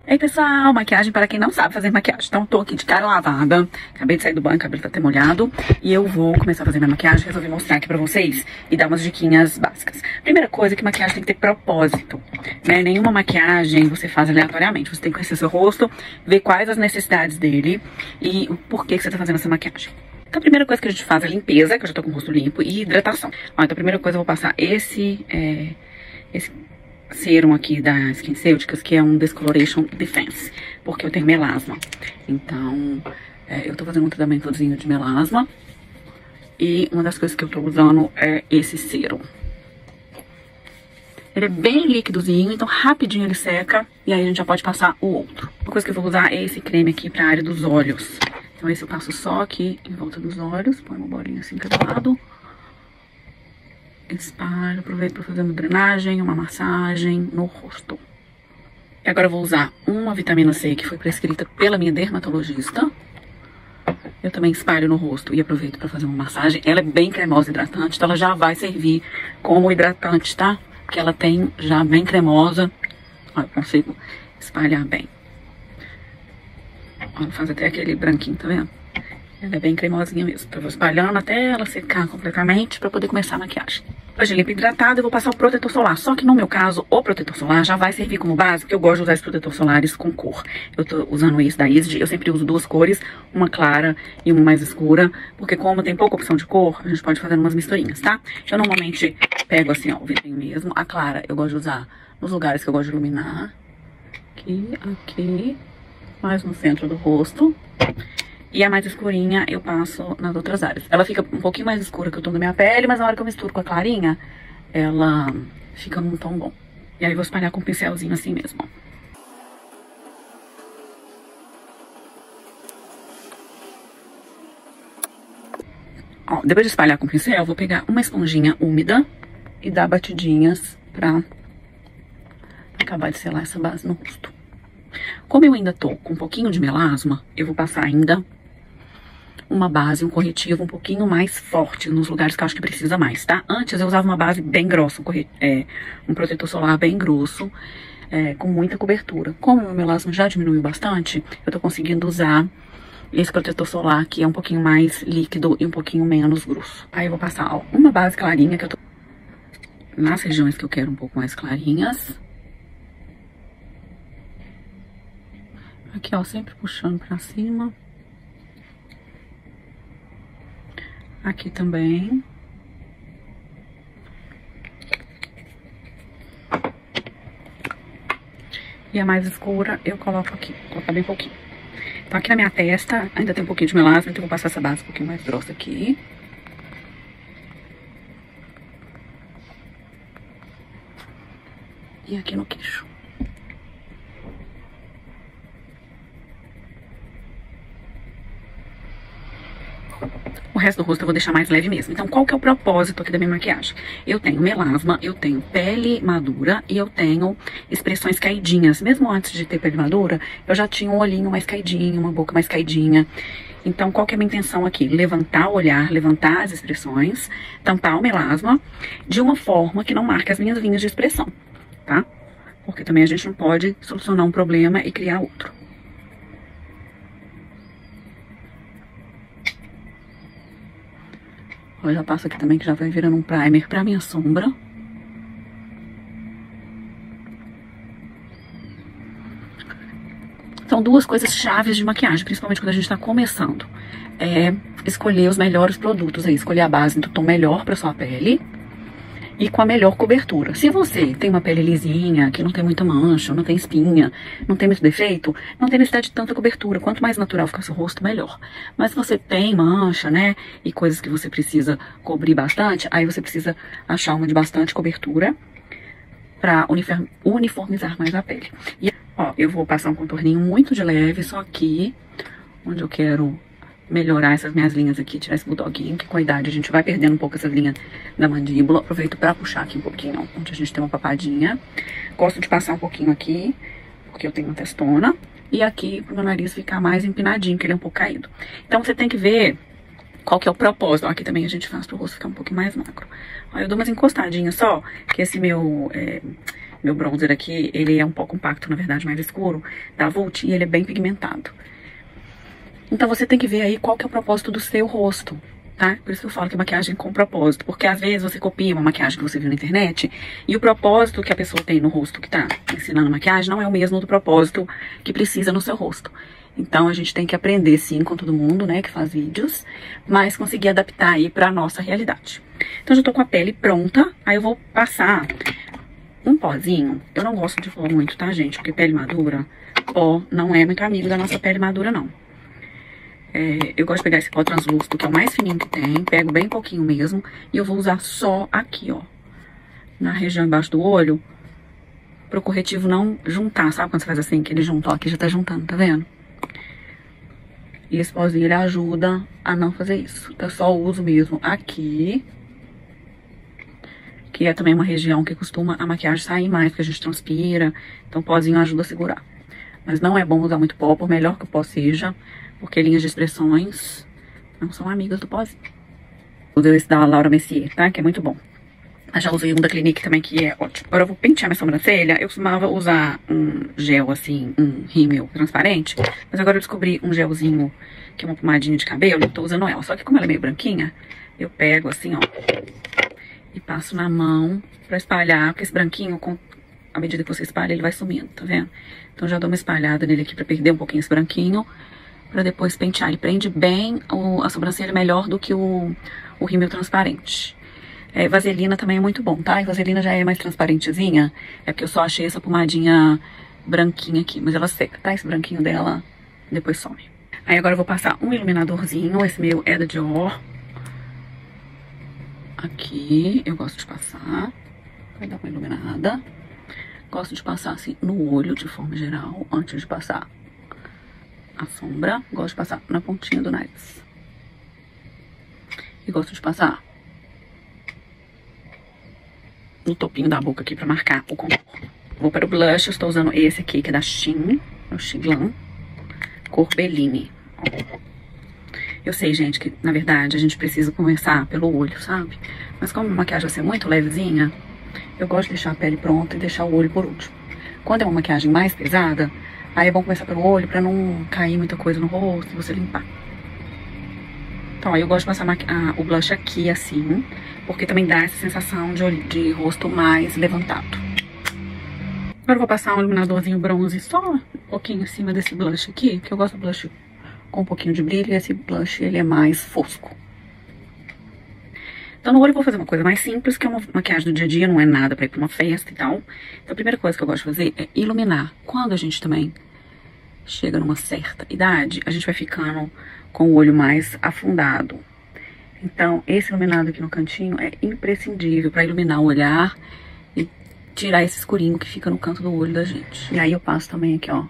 Ei, pessoal, maquiagem para quem não sabe fazer maquiagem. Então, tô aqui de cara lavada, acabei de sair do banho, o cabelo tá até molhado. E eu vou começar a fazer minha maquiagem, resolvi mostrar aqui pra vocês e dar umas diquinhas básicas. Primeira coisa é que maquiagem tem que ter propósito, né? Nenhuma maquiagem você faz aleatoriamente. Você tem que conhecer seu rosto, ver quais as necessidades dele e o porquê que você tá fazendo essa maquiagem. Então, a primeira coisa que a gente faz é limpeza, que eu já tô com o rosto limpo, e hidratação. Ó, então, a primeira coisa eu vou passar esse serum aqui da SkinCeuticals, que é um Discoloration Defense, porque eu tenho melasma. Então, eu tô fazendo um tratamentozinho de melasma. E uma das coisas que eu tô usando é esse serum. Ele é bem líquidozinho, então rapidinho ele seca. E aí a gente já pode passar o outro. Uma coisa que eu vou usar é esse creme aqui pra área dos olhos. Então esse eu passo só aqui em volta dos olhos. Põe uma bolinha assim cada lado. Espalho, aproveito para fazer uma drenagem, uma massagem no rosto. E agora eu vou usar uma vitamina C que foi prescrita pela minha dermatologista. Eu também espalho no rosto e aproveito para fazer uma massagem. Ela é bem cremosa e hidratante, então ela já vai servir como hidratante, tá? Porque ela tem já bem cremosa. Ó, eu consigo espalhar bem. Ó, faz até aquele branquinho, tá vendo? Ela é bem cremosinha mesmo. Então eu vou espalhando até ela secar completamente pra poder começar a maquiagem. Depois de limpa e hidratada, eu vou passar o protetor solar. Só que no meu caso, o protetor solar já vai servir como base, porque eu gosto de usar esses protetores solares com cor. Eu tô usando esse da Isd. Eu sempre uso duas cores, uma clara e uma mais escura. Porque como tem pouca opção de cor, a gente pode fazer umas misturinhas, tá? Eu normalmente pego assim, ó, o vidrinho mesmo. A clara eu gosto de usar nos lugares que eu gosto de iluminar. Aqui, mais no centro do rosto. E a mais escurinha eu passo nas outras áreas. Ela fica um pouquinho mais escura que o tom da minha pele, mas na hora que eu misturo com a clarinha, ela fica num tom bom. E aí eu vou espalhar com um pincelzinho assim mesmo, ó. Depois de espalhar com o pincel, eu vou pegar uma esponjinha úmida e dar batidinhas pra acabar de selar essa base no rosto. Como eu ainda tô com um pouquinho de melasma, eu vou passar ainda uma base, um corretivo um pouquinho mais forte nos lugares que eu acho que precisa mais, tá? Antes eu usava uma base bem grossa, um protetor solar bem grosso, com muita cobertura. Como o meu melasma já diminuiu bastante, eu tô conseguindo usar esse protetor solar que é um pouquinho mais líquido e um pouquinho menos grosso. Aí eu vou passar, ó, uma base clarinha que eu tô nas regiões que eu quero um pouco mais clarinhas. Aqui, ó, sempre puxando pra cima. Aqui também. E a mais escura eu coloco aqui. Vou colocar bem pouquinho. Então aqui na minha testa ainda tem um pouquinho de melasma, então eu vou passar essa base um pouquinho mais grossa aqui. E aqui no queixo. O resto do rosto eu vou deixar mais leve mesmo. Então, qual que é o propósito aqui da minha maquiagem? Eu tenho melasma, eu tenho pele madura e eu tenho expressões caidinhas. Mesmo antes de ter pele madura, eu já tinha um olhinho mais caidinho, uma boca mais caidinha. Então, qual que é a minha intenção aqui? Levantar o olhar, levantar as expressões, tampar o melasma de uma forma que não marque as minhas linhas de expressão, tá? Porque também a gente não pode solucionar um problema e criar outro. Eu já passo aqui também, que já vai virando um primer pra minha sombra. São duas coisas chaves de maquiagem, principalmente quando a gente tá começando. É escolher os melhores produtos aí, escolher a base do tom melhor pra sua pele e com a melhor cobertura. Se você tem uma pele lisinha, que não tem muita mancha, não tem espinha, não tem muito defeito, não tem necessidade de tanta cobertura. Quanto mais natural ficar seu rosto, melhor. Mas se você tem mancha, né, e coisas que você precisa cobrir bastante, aí você precisa achar uma de bastante cobertura pra uniformizar mais a pele. E, ó, eu vou passar um contorninho muito de leve, só aqui, onde eu quero melhorar essas minhas linhas aqui, tirar esse bulldoguinho, que com a idade a gente vai perdendo um pouco essa linha da mandíbula. Aproveito pra puxar aqui um pouquinho, onde a gente tem uma papadinha. Gosto de passar um pouquinho aqui, porque eu tenho uma testona. E aqui pro meu nariz ficar mais empinadinho, que ele é um pouco caído. Então você tem que ver qual que é o propósito. Ó, aqui também a gente faz pro rosto ficar um pouquinho mais magro. Ó, eu dou umas encostadinhas só, que esse meu Meu bronzer aqui, ele é um pouco compacto, na verdade, mais escuro, da Vult, e ele é bem pigmentado. Então você tem que ver aí qual que é o propósito do seu rosto, tá? Por isso que eu falo que é maquiagem com propósito, porque às vezes você copia uma maquiagem que você viu na internet e o propósito que a pessoa tem no rosto que tá ensinando maquiagem não é o mesmo do propósito que precisa no seu rosto. Então a gente tem que aprender sim com todo mundo, né, que faz vídeos, mas conseguir adaptar aí pra nossa realidade. Então já tô com a pele pronta, aí eu vou passar um pozinho. Eu não gosto de pó muito, tá, gente? Porque pele madura, pó não é muito amigo da nossa pele madura, não. Eu gosto de pegar esse pó translúcido, que é o mais fininho que tem, pego bem pouquinho mesmo, e eu vou usar só aqui, ó, na região embaixo do olho, pro corretivo não juntar, sabe quando você faz assim, que ele juntou aqui, já tá juntando, tá vendo? E esse pozinho, ele ajuda a não fazer isso, então eu só uso mesmo aqui, que é também uma região que costuma a maquiagem sair mais, porque a gente transpira, então o pozinho ajuda a segurar. Mas não é bom usar muito pó, por melhor que o pó seja, porque linhas de expressões não são amigas do pozinho. Usei esse da Laura Mercier, tá? Que é muito bom. Eu já usei um da Clinique também, que é ótimo. Agora eu vou pentear minha sobrancelha. Eu costumava usar um gel, assim, um rímel transparente. Mas agora eu descobri um gelzinho, que é uma pomadinha de cabelo, e tô usando ela. Só que como ela é meio branquinha, eu pego assim, ó, e passo na mão pra espalhar, porque esse branquinho, à medida que você espalha, ele vai sumindo, tá vendo? Então já dou uma espalhada nele aqui pra perder um pouquinho esse branquinho, pra depois pentear. Ele prende bem a sobrancelha melhor do que o rímel transparente. Vaselina também é muito bom, tá? E vaselina já é mais transparentezinha, é porque eu só achei essa pomadinha branquinha aqui, mas ela seca, tá? Esse branquinho dela depois some. Aí agora eu vou passar um iluminadorzinho, esse meu é da Dior. Aqui, eu gosto de passar, vai dar uma iluminada. Gosto de passar assim no olho, de forma geral, antes de passar a sombra. Gosto de passar na pontinha do nariz. E gosto de passar no topinho da boca aqui pra marcar o contorno. Vou para o blush, eu estou usando esse aqui, que é da Shein, o Xiglan, cor Bellini. Eu sei, gente, que na verdade a gente precisa começar pelo olho, sabe? Mas como a maquiagem vai ser muito levezinha, eu gosto de deixar a pele pronta e deixar o olho por último. Quando é uma maquiagem mais pesada, aí é bom começar pelo olho pra não cair muita coisa no rosto e você limpar. Então, aí eu gosto de passar o blush aqui, assim, porque também dá essa sensação de rosto mais levantado. Agora eu vou passar um iluminadorzinho bronze só um pouquinho em cima desse blush aqui, que eu gosto do blush com um pouquinho de brilho, e esse blush, ele é mais fosco. Então no olho eu vou fazer uma coisa mais simples, que é uma maquiagem do dia a dia, não é nada pra ir pra uma festa e tal. Então a primeira coisa que eu gosto de fazer é iluminar. Quando a gente também chega numa certa idade, a gente vai ficando com o olho mais afundado. Então esse iluminado aqui no cantinho é imprescindível pra iluminar o olhar e tirar esse escurinho que fica no canto do olho da gente. E aí eu passo também aqui, ó,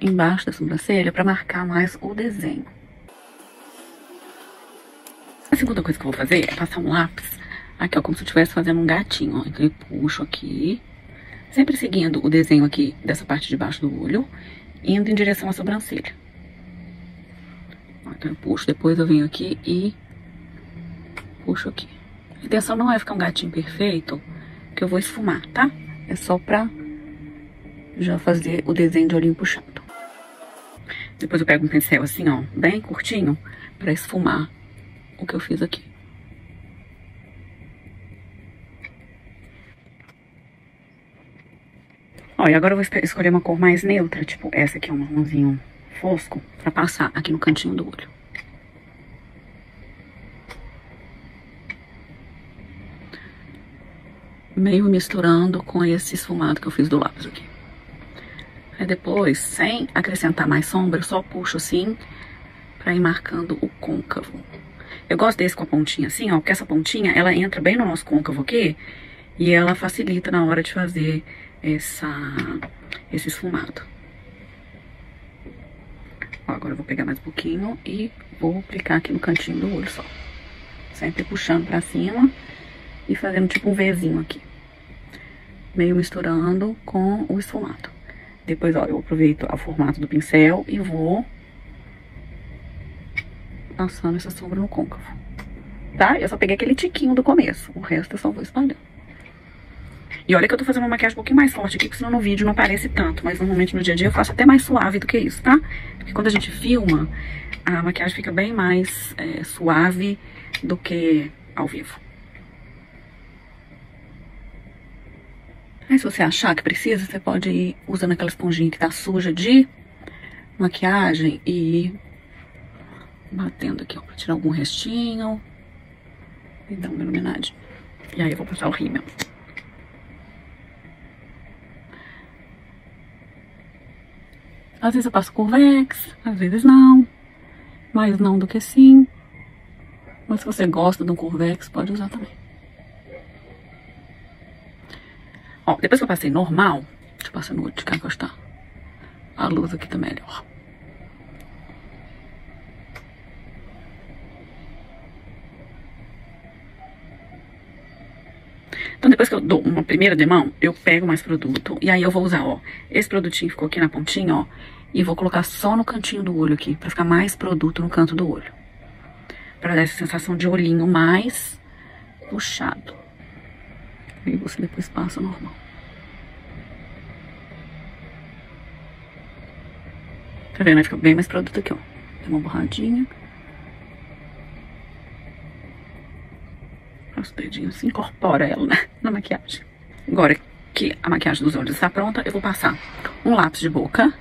embaixo da sobrancelha pra marcar mais o desenho. A segunda coisa que eu vou fazer é passar um lápis aqui, ó, como se eu estivesse fazendo um gatinho, ó. Então eu puxo aqui, sempre seguindo o desenho aqui dessa parte de baixo do olho, indo em direção à sobrancelha. Ó, então eu puxo, depois eu venho aqui e puxo aqui. A intenção não é ficar um gatinho perfeito, que eu vou esfumar, tá? É só pra já fazer o desenho de olhinho puxado. Depois eu pego um pincel assim, ó, bem curtinho, pra esfumar o que eu fiz aqui. Ó, e agora eu vou escolher uma cor mais neutra, tipo essa aqui, um marronzinho fosco, pra passar aqui no cantinho do olho. Meio misturando com esse esfumado que eu fiz do lápis aqui. Aí depois, sem acrescentar mais sombra, eu só puxo assim, pra ir marcando o côncavo. Eu gosto desse com a pontinha assim, ó, porque essa pontinha, ela entra bem no nosso côncavo aqui, e ela facilita na hora de fazer esse esfumado. Ó, agora eu vou pegar mais um pouquinho e vou aplicar aqui no cantinho do olho só. Sempre puxando pra cima e fazendo tipo um Vzinho aqui. Meio misturando com o esfumado. Depois, ó, eu aproveito o formato do pincel e vou passando essa sombra no côncavo, tá? Eu só peguei aquele tiquinho do começo, o resto eu só vou espalhando. E olha que eu tô fazendo uma maquiagem um pouquinho mais forte aqui, porque senão no vídeo não aparece tanto. Mas normalmente no dia a dia eu faço até mais suave do que isso, tá? Porque quando a gente filma, a maquiagem fica bem mais suave do que ao vivo. Aí se você achar que precisa, você pode ir usando aquela esponjinha que tá suja de maquiagem e ir batendo aqui, ó, pra tirar algum restinho e dar uma iluminadinha. E aí eu vou passar o rímel. Às vezes eu passo Curvex, às vezes não. Mais não do que sim. Mas se você gosta do Curvex, pode usar também. Ó, depois que eu passei normal, deixa eu passar no outro de cá encostar. A luz aqui tá melhor. Então depois que eu dou uma primeira demão, eu pego mais produto. E aí eu vou usar, ó, esse produtinho que ficou aqui na pontinha, ó. E vou colocar só no cantinho do olho aqui, pra ficar mais produto no canto do olho. Pra dar essa sensação de olhinho mais puxado. Aí você depois passa normal. Tá vendo? Aí fica bem mais produto aqui, ó. Tem uma borradinha. Os dedinhos, assim, incorpora ela, né, na maquiagem. Agora que a maquiagem dos olhos está pronta, eu vou passar um lápis de boca.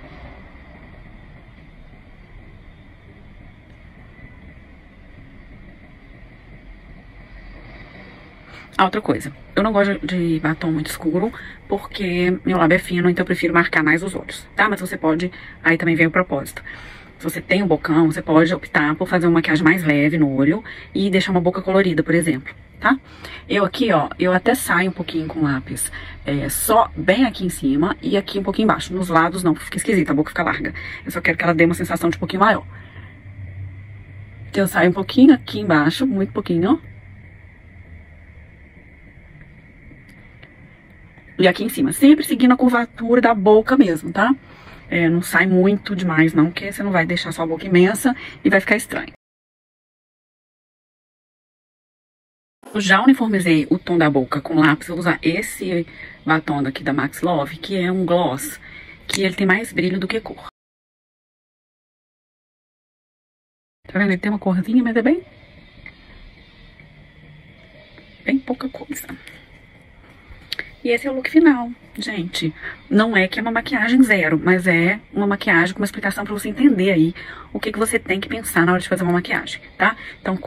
Outra coisa, eu não gosto de batom muito escuro, porque meu lábio é fino, então eu prefiro marcar mais os olhos, tá? Mas você pode, aí também vem o propósito. Se você tem um bocão, você pode optar por fazer uma maquiagem mais leve no olho e deixar uma boca colorida, por exemplo, tá? Eu aqui, ó, eu até saio um pouquinho com lápis, só bem aqui em cima e aqui um pouquinho embaixo. Nos lados não, fica esquisito, a boca fica larga. Eu só quero que ela dê uma sensação de um pouquinho maior. Então eu saio um pouquinho aqui embaixo, muito pouquinho, ó. E aqui em cima, sempre seguindo a curvatura da boca mesmo, tá? Não sai muito demais não, porque você não vai deixar sua boca imensa e vai ficar estranho. Eu já uniformizei o tom da boca com lápis, eu vou usar esse batom daqui da Max Love, que é um gloss, que ele tem mais brilho do que cor. Tá vendo? Ele tem uma corzinha, mas é bem pouca coisa. E esse é o look final, gente. Não é que é uma maquiagem zero, mas é uma maquiagem com uma explicação pra você entender aí o que você tem que pensar na hora de fazer uma maquiagem, tá? Então,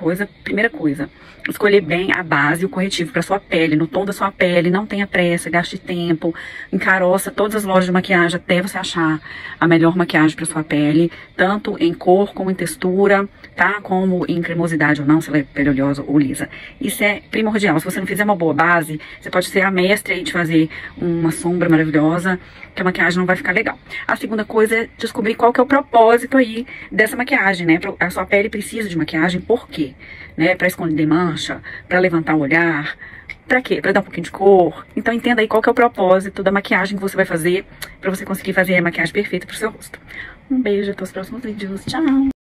primeira coisa, escolher bem a base e o corretivo pra sua pele, no tom da sua pele, não tenha pressa, gaste tempo, encaroça todas as lojas de maquiagem até você achar a melhor maquiagem pra sua pele, tanto em cor como em textura, tá? Como em cremosidade ou não, se ela é pele oleosa ou lisa. Isso é primordial. Se você não fizer uma boa base, você pode ser a mestra aí de fazer uma sombra maravilhosa, que a maquiagem não vai ficar legal. A segunda coisa é descobrir qual que é o propósito aí dessa maquiagem, né? A sua pele precisa de maquiagem, por quê? Né? Pra esconder mancha, pra levantar o olhar, pra quê? Pra dar um pouquinho de cor. Então entenda aí qual que é o propósito da maquiagem que você vai fazer, pra você conseguir fazer a maquiagem perfeita pro seu rosto. Um beijo, até os próximos vídeos. Tchau!